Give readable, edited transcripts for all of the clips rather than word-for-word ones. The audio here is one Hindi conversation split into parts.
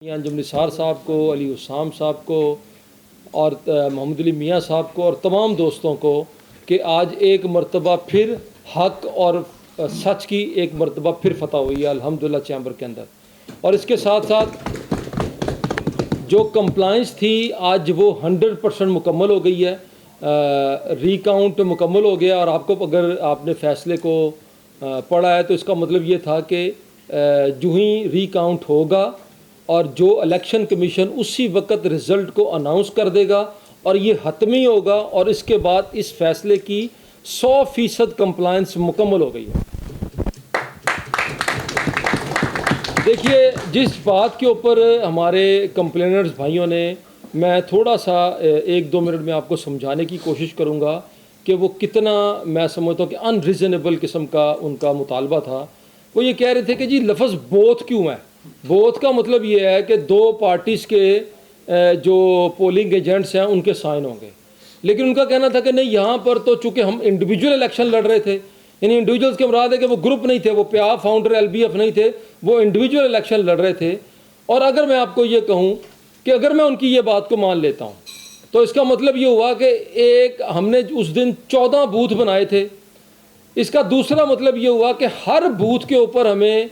अंजुम निसार साहब को, अली उसाम साहब को और मोहम्मद अली मियाँ साहब को और तमाम दोस्तों को कि आज एक मरतबा फिर हक और सच की एक मरतबा फिर फतह हुई है अल्हम्दुलिल्लाह चैम्बर के अंदर। और इसके साथ साथ जो कंप्लाइंस थी आज वो 100% मुकम्मल हो गई है। रिकाउंट मुकम्मल हो गया और आपको अगर आपने फ़ैसले को पढ़ा है तो इसका मतलब ये था कि जो ही रिकाउंट होगा और जो इलेक्शन कमीशन उसी वक्त रिज़ल्ट को अनाउंस कर देगा और ये हतमी होगा और इसके बाद इस फैसले की 100% कंप्लायंस मुकम्मल हो गई है। देखिए, जिस बात के ऊपर हमारे कंप्लेनर्स भाइयों ने, मैं थोड़ा सा 1-2 मिनट में आपको समझाने की कोशिश करूँगा कि वो कितना मैं समझता हूँ कि अनरीज़नेबल किस्म का उनका मुतालबा था। वो ये कह रहे थे कि जी लफ्ज़ बोथ क्यों है। बोथ का मतलब ये है कि दो पार्टीज़ के जो पोलिंग एजेंट्स हैं उनके साइन होंगे, लेकिन उनका कहना था कि नहीं, यहाँ पर तो चूँकि हम इंडिविजुअल इलेक्शन लड़ रहे थे, यानी इंडिविजुअल्स के मुराद है कि वो ग्रुप नहीं थे, वो प्याफ फाउंडर LBF नहीं थे, वो इंडिविजुअल इलेक्शन लड़ रहे थे। और अगर मैं आपको ये कहूँ कि अगर मैं उनकी ये बात को मान लेता हूँ तो इसका मतलब ये हुआ कि एक हमने उस दिन 14 बूथ बनाए थे। इसका दूसरा मतलब ये हुआ कि हर बूथ के ऊपर हमें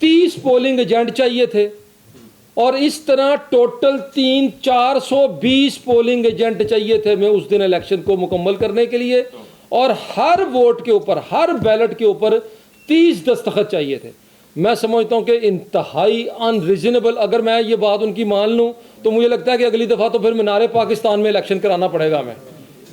30 पोलिंग एजेंट चाहिए थे और इस तरह टोटल 420 पोलिंग एजेंट चाहिए थे हमें उस दिन इलेक्शन को मुकम्मल करने के लिए। और हर वोट के ऊपर, हर बैलेट के ऊपर 30 दस्तखत चाहिए थे। मैं समझता हूँ कि इंतहाई अनरीजनेबल, अगर मैं ये बात उनकी मान लूँ तो मुझे लगता है कि अगली दफ़ा तो फिर मीनार पाकिस्तान में इलेक्शन कराना पड़ेगा हमें,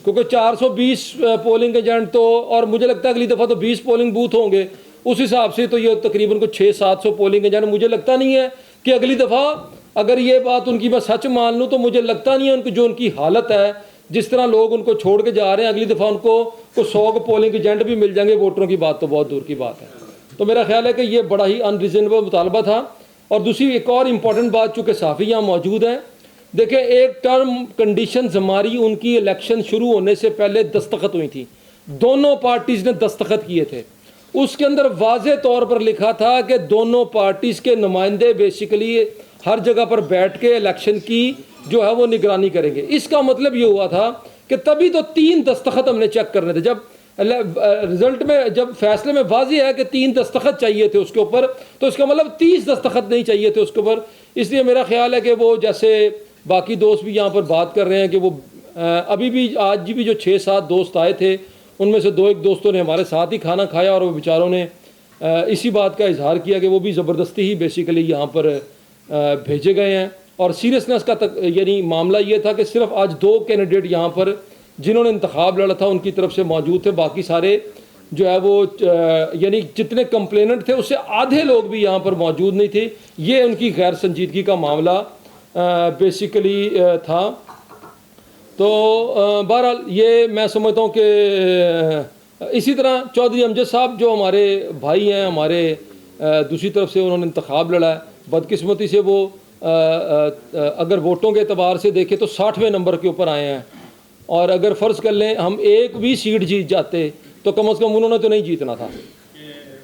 क्योंकि 420 पोलिंग एजेंट तो, और मुझे लगता है अगली दफ़ा तो 20 पोलिंग बूथ होंगे, उस हिसाब से तो ये तकरीबन को 600-700 पोलिंग एजेंट। मुझे लगता नहीं है कि अगली दफ़ा अगर ये बात उनकी मैं सच मान लूँ तो मुझे लगता नहीं है उनको, जो उनकी हालत है, जिस तरह लोग उनको छोड़ के जा रहे हैं, अगली दफ़ा उनको को 100 पोलिंग एजेंट भी मिल जाएंगे। वोटरों की बात तो बहुत दूर की बात है। तो मेरा ख्याल है कि ये बड़ा ही अनरीजनेबल मुतालबा था। और दूसरी एक और इम्पॉर्टेंट बात, चूँकि साफ़ी यहाँ मौजूद हैं, देखिए एक टर्म कंडीशंस हमारी उनकी इलेक्शन शुरू होने से पहले दस्तखत हुई थी, दोनों पार्टीज़ ने दस्तखत किए थे। उसके अंदर वाज़े तौर पर लिखा था कि दोनों पार्टीज़ के नुमाइंदे बेसिकली हर जगह पर बैठ के इलेक्शन की जो है वो निगरानी करेंगे। इसका मतलब ये हुआ था कि तभी तो 3 दस्तखत हमने चेक करने थे। जब रिजल्ट में, जब फैसले में वाज़ेह है कि 3 दस्तखत चाहिए थे उसके ऊपर, तो इसका मतलब 30 दस्तखत नहीं चाहिए थे उसके ऊपर। इसलिए मेरा ख्याल है कि वो, जैसे बाकी दोस्त भी यहाँ पर बात कर रहे हैं कि वो अभी भी, आज भी जो 6-7 दोस्त आए थे उनमें से 2-1 दोस्तों ने हमारे साथ ही खाना खाया और वो बेचारों ने इसी बात का इजहार किया कि वो भी ज़बरदस्ती ही बेसिकली यहाँ पर भेजे गए हैं। और सीरियसनेस का तक यानी मामला ये था कि सिर्फ आज 2 कैंडिडेट यहाँ पर जिन्होंने इंतखाब लड़ा था उनकी तरफ से मौजूद थे, बाकी सारे जो है वो यानी जितने कंप्लेनेंट थे उससे आधे लोग भी यहाँ पर मौजूद नहीं थे। ये उनकी गैर संजीदगी का मामला बेसिकली था। तो बहरहाल ये मैं समझता हूँ कि इसी तरह चौधरी अमजद साहब जो हमारे भाई हैं, हमारे दूसरी तरफ से उन्होंने इंतखाब लड़ा है, बदकिस्मती से वो अगर वोटों के अतबार से देखें तो 60वें नंबर के ऊपर आए हैं। और अगर फ़र्ज़ कर लें हम एक भी सीट जीत जाते तो कम से कम उन्होंने तो नहीं जीतना था।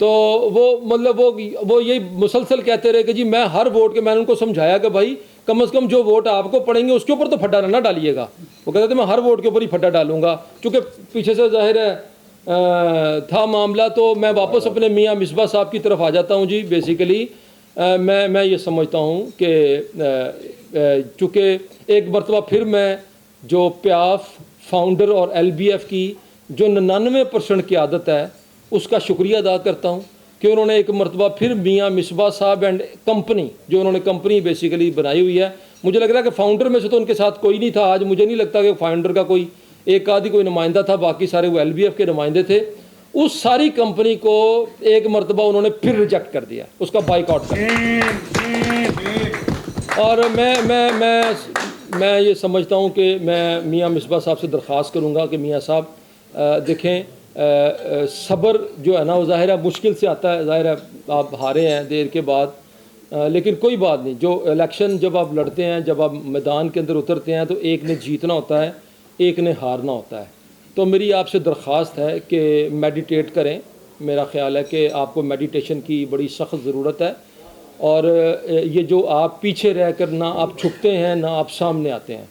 तो वो मतलब वो यही मुसलसल कहते रहे कि जी मैं हर वोट के, मैंने उनको समझाया कि भाई कम से कम जो वोट आपको पड़ेंगे उसके ऊपर तो फड्डा ना डालिएगा। वो कहते थे मैं हर वोट के ऊपर ही फड्डा डालूंगा, चूँकि पीछे से ज़ाहिर है था मामला। तो मैं वापस अपने मियाँ मिसबा साहब की तरफ आ जाता हूँ। जी बेसिकली मैं ये समझता हूँ कि चूँकि एक मरतबा फिर मैं जो प्याफ फाउंडर और LBF की जो 99% की आदत है उसका शुक्रिया अदा करता हूँ कि उन्होंने एक मरतबा फिर मियाँ मिसबा साहब एंड कंपनी, जो उन्होंने कंपनी बेसिकली बनाई हुई है, मुझे लग रहा है कि फाउंडर में से तो उनके साथ कोई नहीं था आज, मुझे नहीं लगता कि फाउंडर का कोई एक आदि कोई नुमाइंदा था, बाकी सारे वो LBF के नुमाइंदे थे। उस सारी कंपनी को एक मरतबा उन्होंने फिर रिजेक्ट कर दिया, उसका बाइकआउट कर दिया। और मैं ये समझता हूँ कि मैं मियाँ मिसबा साहब से दरख्वास्त करूँगा कि मियाँ साहब देखें, सब्र जो है ना वो ज़ाहिर है मुश्किल से आता है, ज़ाहिर है आप हारे हैं देर के बाद, लेकिन कोई बात नहीं। जो इलेक्शन जब आप लड़ते हैं, जब आप मैदान के अंदर उतरते हैं तो एक ने जीतना होता है, एक ने हारना होता है। तो मेरी आपसे दरख्वास्त है कि मेडिटेट करें। मेरा ख़्याल है कि आपको मेडिटेशन की बड़ी सख्त ज़रूरत है। और ये जो आप पीछे रहकर ना आप छुपते हैं ना आप सामने आते हैं,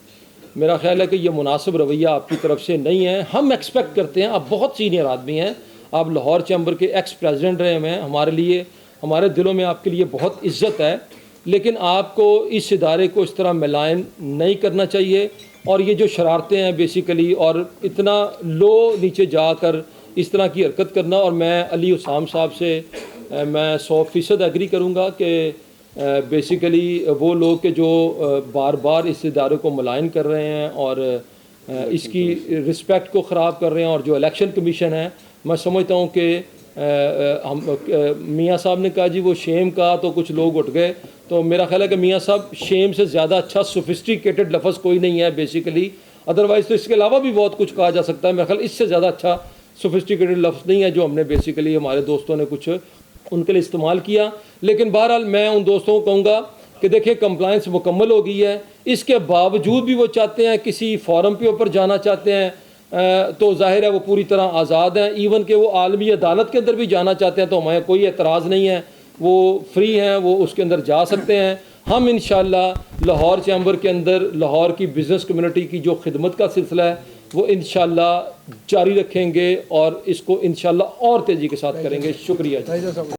मेरा ख्याल है कि ये मुनासिब रवैया आपकी तरफ से नहीं है। हम एक्सपेक्ट करते हैं, आप बहुत सीनियर आदमी हैं, आप लाहौर चैम्बर के एक्स प्रेसिडेंट रहे हैं, हमारे लिए, हमारे दिलों में आपके लिए बहुत इज़्ज़त है, लेकिन आपको इस इदारे को इस तरह मिलान नहीं करना चाहिए। और ये जो शरारतें हैं बेसिकली, और इतना लो नीचे जाकर इस तरह की हरकत करना, और मैं अली उसाम साहब से मैं 100% एग्री करूँगा कि बेसिकली वो लोग के जो बार बार इस इदारे को मुलायन कर रहे हैं और इसकी रिस्पेक्ट को ख़राब कर रहे हैं, और जो इलेक्शन कमीशन है, मैं समझता हूँ कि हम मियाँ साहब ने कहा जी वो शेम कहा तो कुछ लोग उठ गए, तो मेरा ख्याल है कि मियाँ साहब शेम से ज़्यादा अच्छा सोफिस्टिकेटेड लफ्ज़ कोई नहीं है बेसिकली, अदरवाइज़ तो इसके अलावा भी बहुत कुछ कहा जा सकता है। मेरा ख्याल इससे ज़्यादा अच्छा सोफिस्टिकेटेड लफ्ज़ नहीं है जो हमने बेसिकली हमारे दोस्तों ने कुछ उनके लिए इस्तेमाल किया। लेकिन बहरहाल मैं उन दोस्तों को कहूँगा कि देखिए कंप्लाइंस मुकम्मल हो गई है, इसके बावजूद भी वो चाहते हैं किसी फोरम के ऊपर जाना चाहते हैं, तो जाहिर है वो पूरी तरह आज़ाद हैं। इवन कि वो आलमी अदालत के अंदर भी जाना चाहते हैं तो हमें कोई एतराज़ नहीं है, वो फ्री हैं, वो उसके अंदर जा सकते हैं। हम इंशाअल्लाह लाहौर चैम्बर के अंदर लाहौर की बिज़नेस कम्युनिटी की जो खिदमत का सिलसिला है वो इंशाअल्लाह जारी रखेंगे और इसको इंशाअल्लाह और तेज़ी के साथ करेंगे। शुक्रिया।